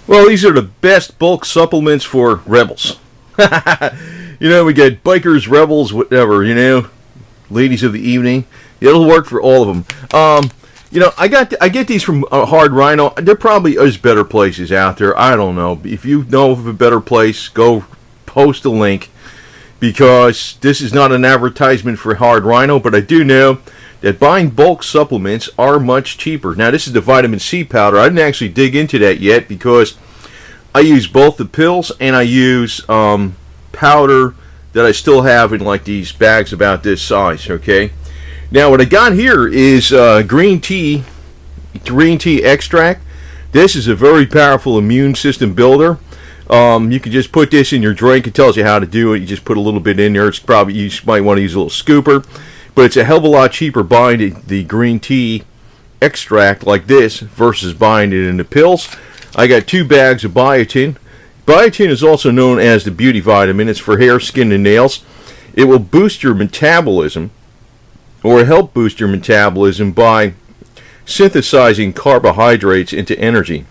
Well, these are the best bulk supplements for rebels. We get bikers, rebels, whatever, ladies of the evening. It'll work for all of them. I get these from Hard Rhino. There probably is better places out there. I don't know. If you know of a better place, go post a link, because this is not an advertisement for Hard Rhino, but I do know that buying bulk supplements are much cheaper. Now, this is the vitamin C powder. I didn't actually dig into that yet because I use both the pills and I use powder that I still have in like these bags about this size, okay? Now, what I got here is green tea extract. This is a very powerful immune system builder. You can just put this in your drink. It tells you how to do it. You just put a little bit in there. It's probably, you might want to use a little scooper, but it's a hell of a lot cheaper buying the green tea extract like this versus buying it in the pills. I got 2 bags of biotin. Biotin is also known as the beauty vitamin. It's for hair, skin, and nails. It will boost your metabolism, or help boost your metabolism by synthesizing carbohydrates into energy.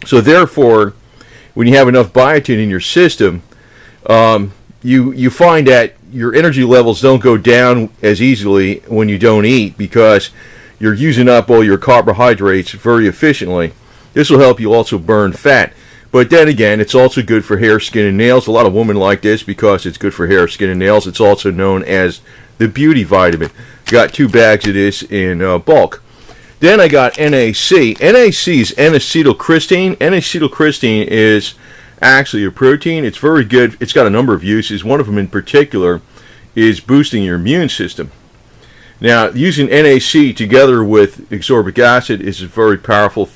So therefore, when you have enough biotin in your system, you find that your energy levels don't go down as easily when you don't eat, because you're using up all your carbohydrates very efficiently. This will help you also burn fat. But then again, it's also good for hair, skin, and nails. A lot of women like this because it's good for hair, skin, and nails. It's also known as the beauty vitamin. Got 2 bags of this in bulk. Then I got NAC. NAC is N-acetylcysteine. N-acetylcysteine is actually a protein. It's very good. It's got a number of uses. One of them in particular is boosting your immune system. Now, using NAC together with ascorbic acid is a very powerful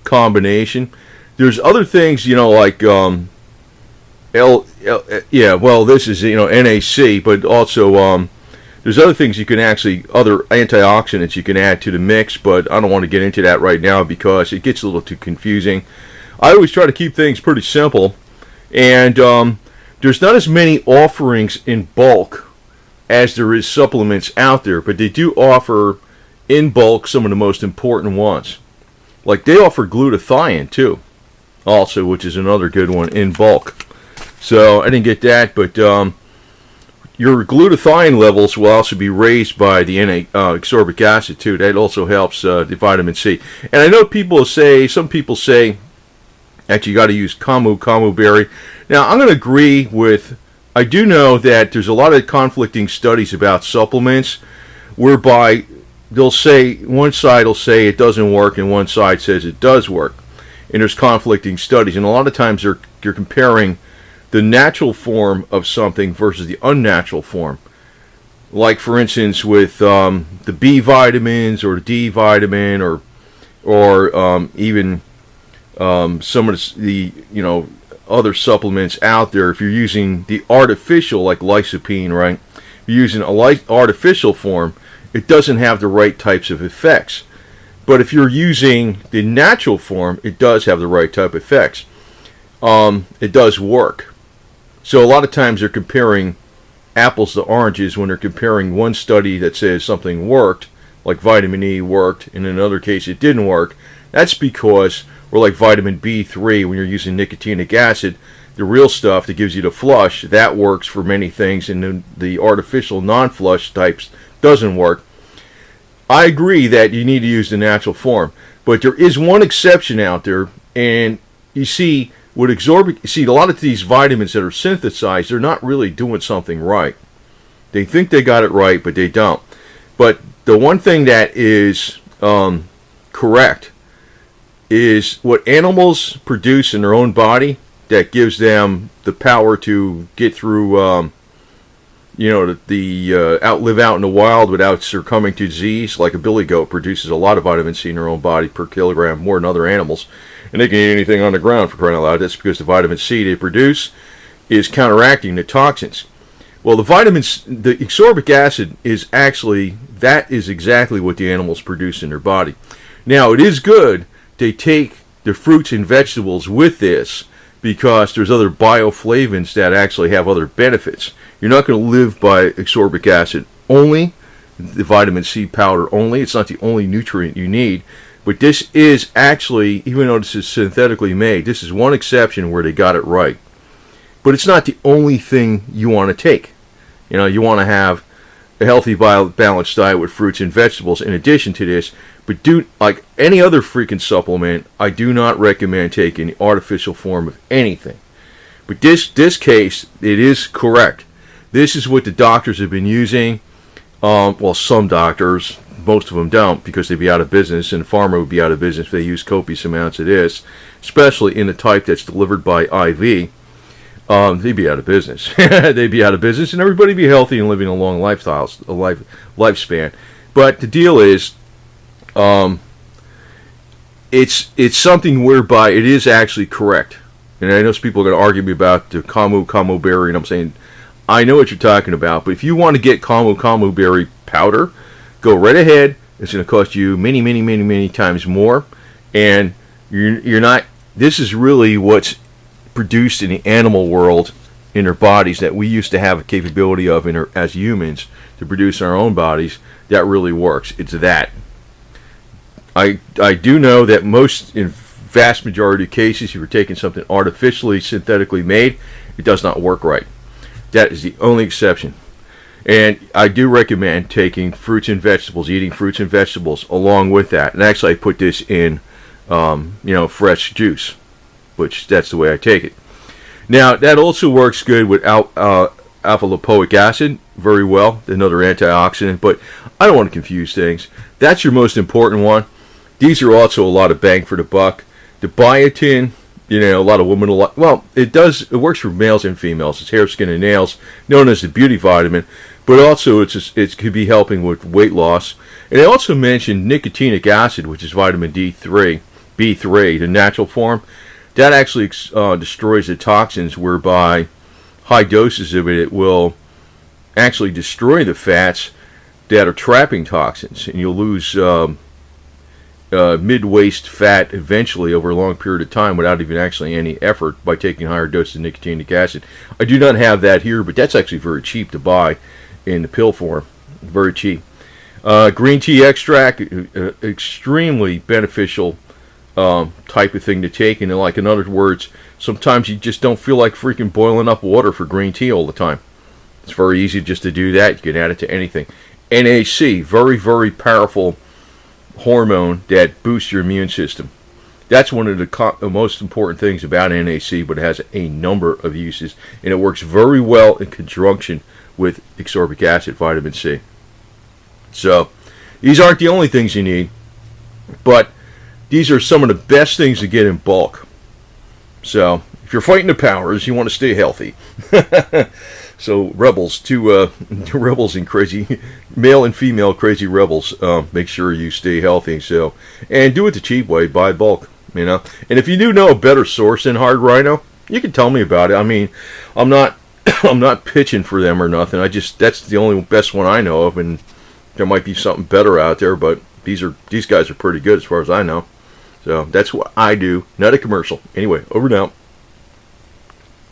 combination. There's other things, like this is NAC, but also there's other things you can other antioxidants you can add to the mix, but I don't want to get into that right now because it gets a little too confusing. I always try to keep things pretty simple, and there's not as many offerings in bulk as there is supplements out there, but they do offer in bulk some of the most important ones. Like they offer glutathione too, also, which is another good one in bulk. So I didn't get that, but your glutathione levels will also be raised by the ascorbic acid too. That also helps the vitamin C. And I know some people say that you got to use camu berry. Now I'm going to agree with. I do know that there's a lot of conflicting studies about supplements, whereby they'll say one side will say it doesn't work and one side says it does work, and there's conflicting studies. And a lot of times you're comparing the natural form of something versus the unnatural form. Like for instance with the B vitamins or D vitamin or even some of the other supplements out there. If you're using the artificial, like lycopene, right? If you're using a artificial form, it doesn't have the right types of effects. But if you're using the natural form, it does have the right type of effects. It does work. So a lot of times they're comparing apples to oranges when they're comparing one study that says something worked, like vitamin E worked, and in another case it didn't work. That's because, or like vitamin B3, when you're using nicotinic acid, the real stuff that gives you the flush, that works for many things, and the artificial non-flush types doesn't work. I agree that you need to use the natural form, but there is one exception out there, and you see, with a lot of these vitamins that are synthesized, they're not really doing something right. They think they got it right, but they don't. But the one thing that is correct is what animals produce in their own body that gives them the power to get through, live out in the wild without succumbing to disease. Like a billy goat produces a lot of vitamin C in their own body per kilogram, more than other animals. And they can eat anything on the ground, for crying out loud. That's because the vitamin C they produce is counteracting the toxins. Well, the ascorbic acid is exactly what the animals produce in their body. Now, it is good to take the fruits and vegetables with this, because there's other bioflavonoids that actually have other benefits. You're not going to live by ascorbic acid only, the vitamin C powder only. It's not the only nutrient you need. But this is actually, even though this is synthetically made, this is one exception where they got it right. But it's not the only thing you want to take. You know, you want to have a healthy, balanced diet with fruits and vegetables in addition to this. But like any other freaking supplement, I do not recommend taking the artificial form of anything. But this case, it is correct. This is what the doctors have been using. Well, some doctors, most of them don't, because they'd be out of business, and the farmer would be out of business if they use copious amounts of this, especially in the type that's delivered by IV. They'd be out of business. They'd be out of business, and everybody be healthy and living a long lifespan. But the deal is, it's something whereby it is actually correct. And I know some people are going to argue me about the camu berry, and I'm saying, I know what you're talking about, but if you want to get camu berry powder, go right ahead. It's going to cost you many times more, and you're not. This is really what's produced in the animal world in their bodies that we used to have a capability of as humans to produce in our own bodies. That really works. It's that. I do know that in vast majority of cases, if you're taking something artificially, synthetically made, it does not work right. That is the only exception. And I do recommend taking fruits and vegetables, eating fruits and vegetables along with that. And actually, I put this in, fresh juice, which that's the way I take it. Now, that also works good with alpha-lipoic acid very well, another antioxidant, but I don't want to confuse things. That's your most important one. These are also a lot of bang for the buck. The biotin, a lot of women it works for males and females. It's hair, skin, and nails, known as the beauty vitamin, but also it could be helping with weight loss. And I also mentioned nicotinic acid, which is vitamin B3, the natural form. That actually destroys the toxins, whereby high doses of it will actually destroy the fats that are trapping toxins, and you'll lose mid-waist fat eventually over a long period of time without even actually any effort by taking higher doses of nicotinic acid. I do not have that here, but that's actually very cheap to buy in the pill form. Very cheap. Green tea extract, extremely beneficial type of thing to take. And like, in other words, sometimes you just don't feel like freaking boiling up water for green tea all the time. It's very easy just to do that. You can add it to anything. NAC, very, very powerful hormone that boosts your immune system. That's one of the most important things about NAC, but it has a number of uses, and it works very well in conjunction with ascorbic acid, vitamin C. So these aren't the only things you need, but these are some of the best things to get in bulk. So if you're fighting the powers, you want to stay healthy. So rebels, two rebels and crazy, male and female crazy rebels, make sure you stay healthy. So, and do it the cheap way, buy bulk, And if you do know a better source than Hard Rhino, you can tell me about it. I mean, I'm not pitching for them or nothing. That's the only best one I know of, and there might be something better out there, but these guys are pretty good as far as I know. So that's what I do, not a commercial. Anyway, over now.